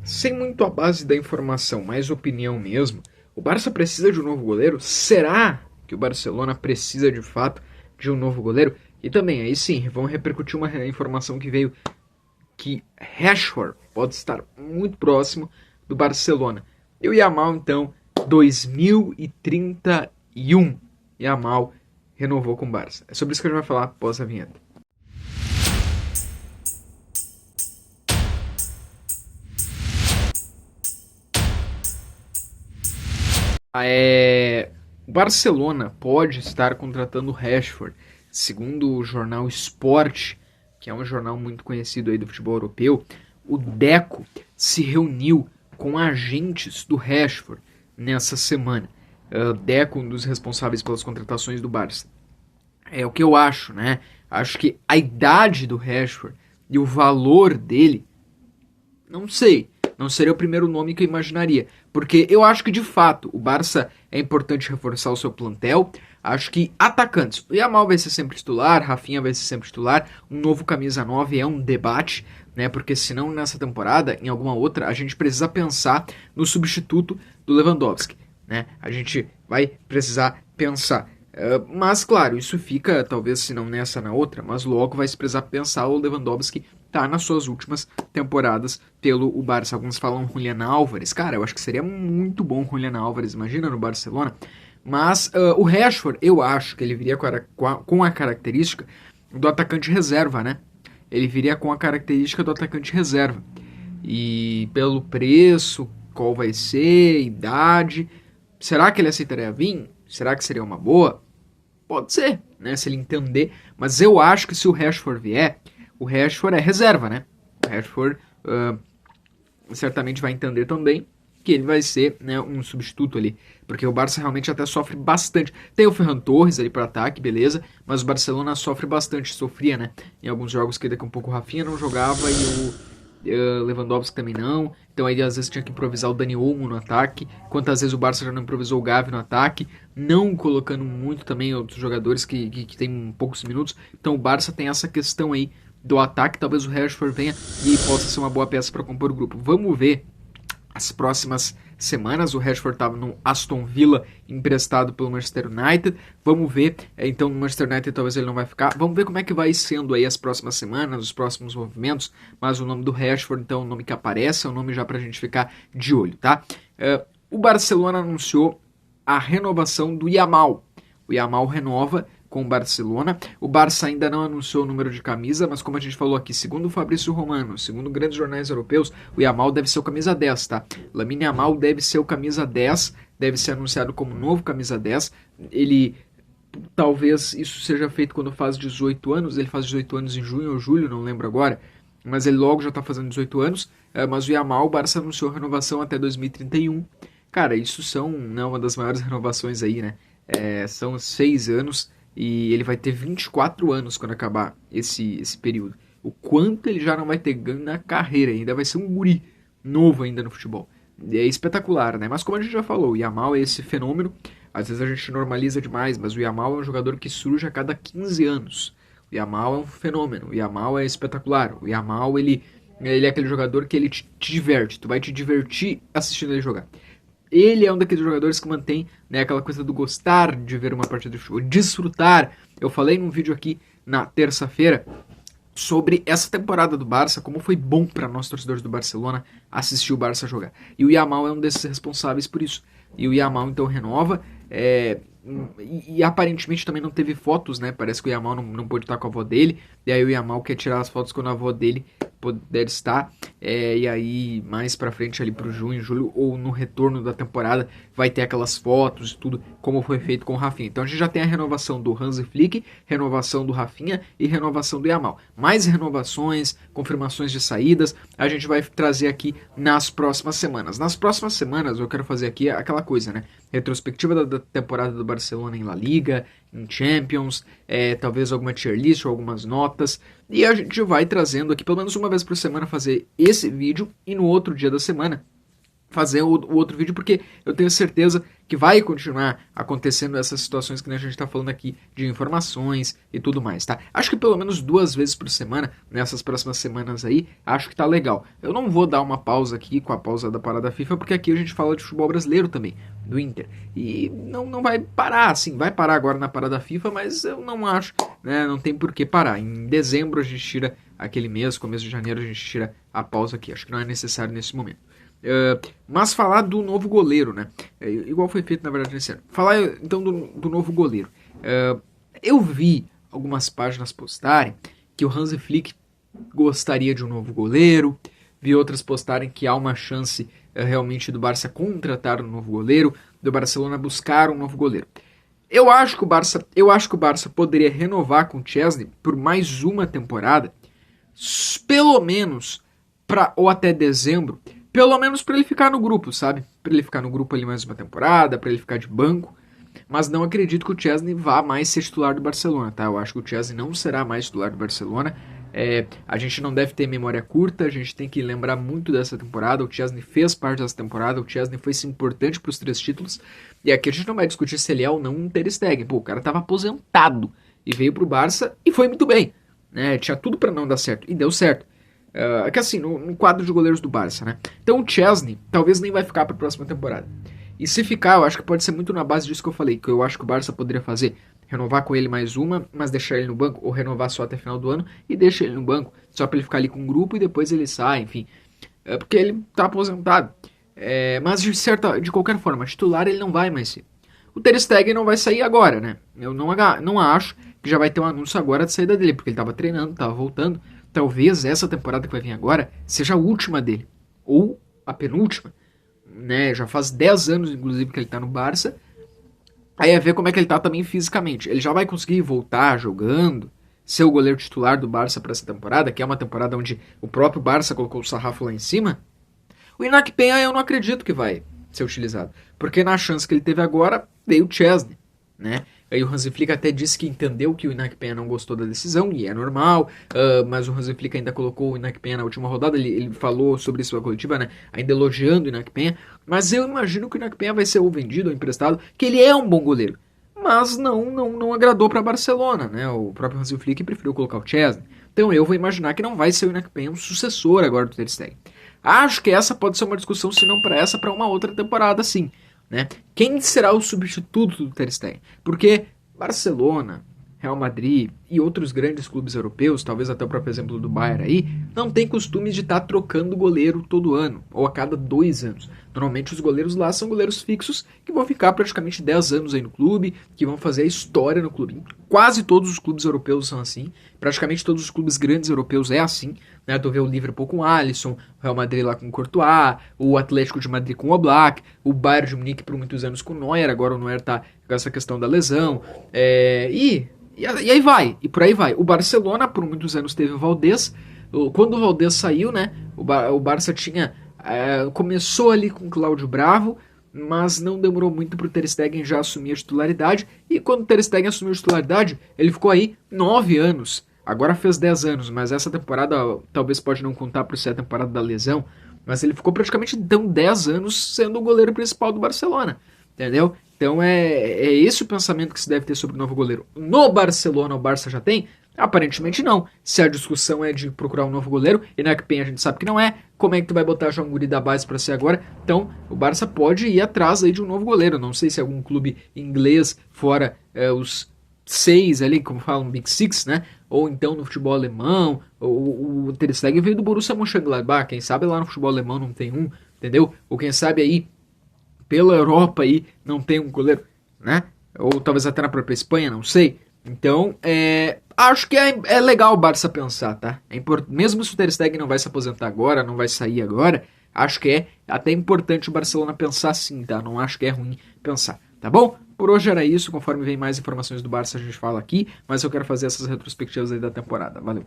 sem muito a base da informação, mais opinião mesmo, o Barça precisa de um novo goleiro? Será que o Barcelona precisa de fato de um novo goleiro? E também, aí sim, vamos repercutir uma informação que veio que Rashford pode estar muito próximo do Barcelona. E o Yamal, então, 2031. Yamal renovou com o Barça. É sobre isso que a gente vai falar após a vinheta. O Barcelona pode estar contratando o Rashford. Segundo o jornal Sport, que é um jornal muito conhecido aí do futebol europeu, o Deco se reuniu com agentes do Rashford nessa semana. Deco, um dos responsáveis pelas contratações do Barça. É o que eu acho, né? Acho que a idade do Rashford e o valor dele, não sei, não seria o primeiro nome que eu imaginaria. Porque eu acho que, de fato, o Barça é importante reforçar o seu plantel. Acho que atacantes, o Yamal vai ser sempre titular, Rafinha vai ser sempre titular, um novo camisa 9 é um debate, né? Porque senão nessa temporada, em alguma outra, a gente precisa pensar no substituto do Lewandowski, né? A gente vai precisar pensar. Mas, claro, isso fica, talvez, se não nessa, na outra, mas logo vai se precisar pensar o Lewandowski tá nas suas últimas temporadas pelo o Barça. Alguns falam Julián Álvares. Cara, eu acho que seria muito bom o Julián Álvares, imagina, no Barcelona. Mas o Rashford, eu acho que ele viria com a característica do atacante reserva, né? Ele viria com a característica do atacante reserva. E pelo preço, qual vai ser, idade... Será que ele aceitaria vir? Será que seria uma boa? Pode ser, né? Se ele entender. Mas eu acho que se o Rashford vier, o Rashford é reserva, né? O Rashford certamente vai entender também que ele vai ser, né, um substituto ali. Porque o Barça realmente até sofre bastante. Tem o Ferran Torres ali para ataque, beleza. Mas o Barcelona sofre bastante, sofria, né? Em alguns jogos que daqui a um pouco o Rafinha não jogava e o Lewandowski também não. Então aí às vezes tinha que improvisar o Dani Olmo no ataque. Quantas vezes o Barça já não improvisou o Gavi no ataque, não colocando muito também outros jogadores que tem poucos minutos. Então o Barça tem essa questão aí do ataque. Talvez o Rashford venha e possa ser uma boa peça para compor o grupo. Vamos ver as próximas semanas. O Rashford estava no Aston Villa, emprestado pelo Manchester United. Vamos ver, então no Manchester United talvez ele não vai ficar. Vamos ver como é que vai sendo aí as próximas semanas, os próximos movimentos. Mas o nome do Rashford, então, é o nome que aparece, é o nome já pra gente ficar de olho, tá? O Barcelona anunciou a renovação do Yamal. O Yamal renova com o Barcelona. O Barça ainda não anunciou o número de camisa, mas como a gente falou aqui, segundo o Fabrício Romano, segundo grandes jornais europeus, o Yamal deve ser o camisa 10, tá? Lamine Yamal deve ser o camisa 10, deve ser anunciado como novo camisa 10. Ele, talvez isso seja feito quando faz 18 anos, ele faz 18 anos em junho ou julho, não lembro agora, mas ele logo já tá fazendo 18 anos, mas o Yamal, o Barça anunciou renovação até 2031. Cara, isso são, né, uma das maiores renovações aí, né? São 6 anos, e ele vai ter 24 anos quando acabar esse período. O quanto ele já não vai ter ganho na carreira, ainda vai ser um guri novo ainda no futebol. É espetacular, né? Mas como a gente já falou, o Yamal é esse fenômeno. Às vezes a gente normaliza demais, mas o Yamal é um jogador que surge a cada 15 anos. O Yamal é um fenômeno, o Yamal é espetacular. O Yamal, ele é aquele jogador que ele te diverte, tu vai te divertir assistindo ele jogar. Ele é um daqueles jogadores que mantém, né, aquela coisa do gostar de ver uma partida de futebol, desfrutar. Eu falei num vídeo aqui na terça-feira sobre essa temporada do Barça, como foi bom para nós torcedores do Barcelona assistir o Barça jogar. E o Yamal é um desses responsáveis por isso. E o Yamal então renova, e aparentemente também não teve fotos, né? Parece que o Yamal não pôde estar com a avó dele, e aí o Yamal quer tirar as fotos quando a avó dele puder estar, e aí mais pra frente ali pro junho, julho, ou no retorno da temporada, vai ter aquelas fotos e tudo, como foi feito com o Rafinha. Então a gente já tem a renovação do Hansi Flick, renovação do Rafinha e renovação do Yamal. Mais renovações, confirmações de saídas, a gente vai trazer aqui nas próximas semanas. Nas próximas semanas eu quero fazer aqui aquela coisa, né? Retrospectiva da temporada do Barcelona em La Liga, em Champions, talvez alguma tier list ou algumas notas, e a gente vai trazendo aqui pelo menos uma vez por semana fazer esse vídeo e no outro dia da semana fazer o outro vídeo, porque eu tenho certeza que vai continuar acontecendo essas situações que a gente está falando aqui, de informações e tudo mais, tá? Acho que pelo menos 2 vezes por semana, nessas próximas semanas aí, acho que tá legal. Eu não vou dar uma pausa aqui com a pausa da parada FIFA, porque aqui a gente fala de futebol brasileiro também, do Inter. E não vai parar, assim, vai parar agora na parada FIFA, mas eu não acho, né? Não tem por que parar. Em dezembro a gente tira aquele mês, começo de janeiro a gente tira a pausa aqui. Acho que não é necessário nesse momento. Mas falar do novo goleiro, né? Igual foi feito na verdade nesse ano. Falar então do novo goleiro. Eu vi algumas páginas postarem que o Hansi Flick gostaria de um novo goleiro. Vi outras postarem que há uma chance realmente do Barça contratar um novo goleiro, do Barcelona buscar um novo goleiro. Eu acho que o Barça poderia renovar com o Szczęsny por mais uma temporada, pelo menos ou até dezembro. Pelo menos pra ele ficar no grupo, sabe? Pra ele ficar no grupo ali mais uma temporada, pra ele ficar de banco. Mas não acredito que o Szczęsny vá mais ser titular do Barcelona, tá? Eu acho que o Szczęsny não será mais titular do Barcelona. A gente não deve ter memória curta, a gente tem que lembrar muito dessa temporada. O Szczęsny fez parte dessa temporada, o Szczęsny foi sim importante pros 3 títulos. E aqui a gente não vai discutir se ele é ou não um Ter Stegen. Pô, o cara tava aposentado e veio pro Barça e foi muito bem, né? Tinha tudo pra não dar certo e deu certo. Que assim, no quadro de goleiros do Barça, né? Então o Szczęsny talvez nem vai ficar para a próxima temporada. E se ficar, eu acho que pode ser muito na base disso que eu falei, que eu acho que o Barça poderia fazer. Renovar com ele mais uma, mas deixar ele no banco, ou renovar só até o final do ano e deixa ele no banco, só para ele ficar ali com o grupo e depois ele sai, enfim. Porque ele tá aposentado. Mas de qualquer forma, titular ele não vai mais ser. O Ter Stegen não vai sair agora, né? Eu não acho que já vai ter um anúncio agora de saída dele, porque ele tava treinando, tava voltando. Talvez essa temporada que vai vir agora seja a última dele. Ou a penúltima. Né? Já faz 10 anos, inclusive, que ele tá no Barça. Aí é ver como é que ele tá também fisicamente. Ele já vai conseguir voltar jogando, ser o goleiro titular do Barça para essa temporada, que é uma temporada onde o próprio Barça colocou o sarrafo lá em cima. O Inac Peña eu não acredito que vai ser utilizado. Porque na chance que ele teve agora, veio o Szczęsny, né? Aí o Hansi Flick até disse que entendeu que o Inac Peña não gostou da decisão, e é normal, mas o Hansi Flick ainda colocou o Inac Peña na última rodada, ele falou sobre isso na coletiva, né, ainda elogiando o Inac Peña, mas eu imagino que o Inac Peña vai ser ou vendido ou emprestado, que ele é um bom goleiro, mas não agradou para Barcelona, né, o próprio Hansi Flick preferiu colocar o Szczęsny, então eu vou imaginar que não vai ser o Inac Peña um sucessor agora do Ter Stegen. Acho que essa pode ser uma discussão, se não para essa, para uma outra temporada, sim. Né? Quem será o substituto do Ter Stegen? Porque Barcelona, Real Madrid e outros grandes clubes europeus, talvez até o próprio exemplo do Bayern aí, não tem costume de estar trocando goleiro todo ano, ou a cada 2 anos. Normalmente os goleiros lá são goleiros fixos que vão ficar praticamente 10 anos aí no clube, que vão fazer a história no clube. Quase todos os clubes europeus são assim, praticamente todos os clubes grandes europeus é assim, né? Tu vê o Liverpool com o Alisson, o Real Madrid lá com o Courtois, o Atlético de Madrid com o Oblak, o Bayern de Munique por muitos anos com o Neuer, agora o Neuer tá com essa questão da lesão, e aí vai, e por aí vai. O Barcelona por muitos anos teve o Valdés. Quando o Valdés saiu, né, o Barça começou ali com o Cláudio Bravo, mas não demorou muito para o Ter Stegen já assumir a titularidade, e quando o Ter Stegen assumiu a titularidade, ele ficou aí 9 anos, agora fez 10 anos, mas essa temporada talvez pode não contar por ser a temporada da lesão, mas ele ficou praticamente então 10 anos sendo o goleiro principal do Barcelona, entendeu? Então é esse o pensamento que se deve ter sobre o novo goleiro. No Barcelona o Barça já tem? Aparentemente não. Se a discussão é de procurar um novo goleiro, e na Pen a gente sabe que não é, como é que tu vai botar já um guri da base pra ser agora? Então o Barça pode ir atrás aí de um novo goleiro. Não sei se algum clube inglês, fora os 6 ali, como falam, Big Six, né? Ou então no futebol alemão, o Ter Stegen veio do Borussia Mönchengladbach, quem sabe lá no futebol alemão não tem um, entendeu? Ou quem sabe aí pela Europa aí não tem um goleiro, né? Ou talvez até na própria Espanha, não sei. Então, acho que é legal o Barça pensar, tá? Mesmo se o Ter Stegen não vai se aposentar agora, não vai sair agora, acho que é até importante o Barcelona pensar sim, tá? Não acho que é ruim pensar, tá bom? Por hoje era isso, conforme vem mais informações do Barça a gente fala aqui, mas eu quero fazer essas retrospectivas aí da temporada. Valeu!